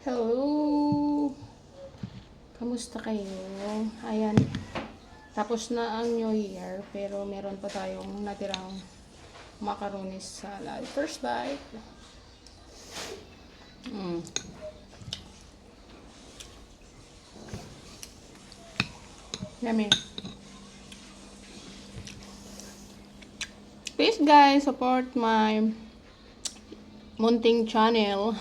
Hello! Kamusta kayo? Ayan, tapos na ang New Year, pero meron pa tayong natirang macaroni salad. First bite. Yummy. Please guys, support my munting channel.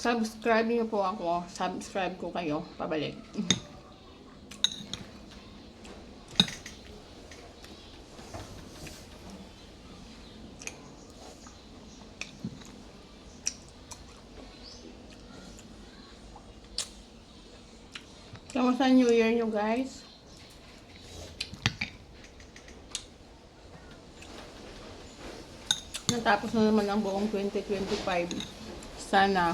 Subscribe niyo po ako. Subscribe ko kayo. Pabalik. Kamusta New Year nyo guys? Natapos na naman ang buong 2025. Sana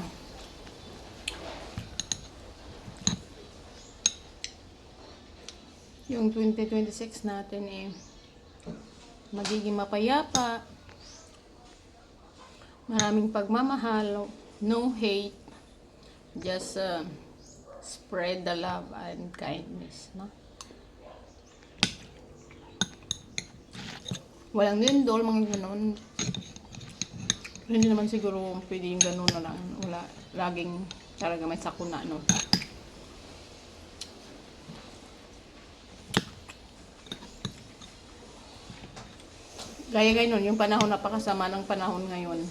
yung 2026 natin magiging mapayapa, maraming pagmamahal, no hate, just spread the love and kindness, no? Walang lindol, mga ganun. Hindi naman siguro pwede yung ganun na lang. Wala, laging talaga may sakuna, no? Gaya ngayon, yung panahon, napakasama ng panahon ngayon.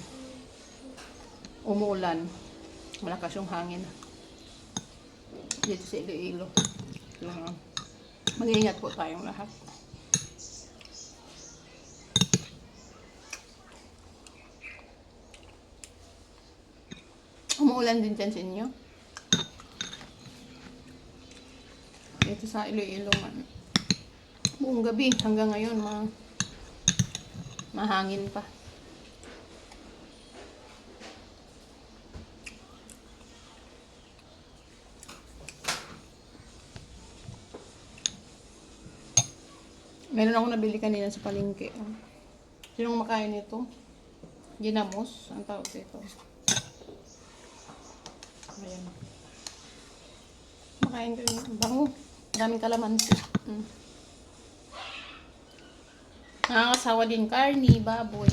Umuulan. Malakas yung hangin. Dito sa Iloilo. Mag-iingat po tayong lahat. Umuulan din dyan sa inyo. Dito sa Iloilo man. Buong gabi hanggang ngayon mahangin pa. Meron ako nabili kanina sa palengke. Sinong makain nito? Ginamos, ang tawag dito. Ayan. Makain ko yung bango. Daming kalamansi. Nakakasawa din karni, baboy,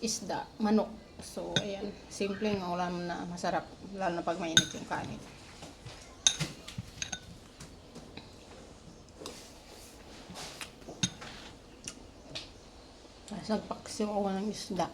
isda, manok. So, ayan. Simpleng ulam na masarap. Lalo na pag mainit yung kanin. Nagpaksiw ako ng isda.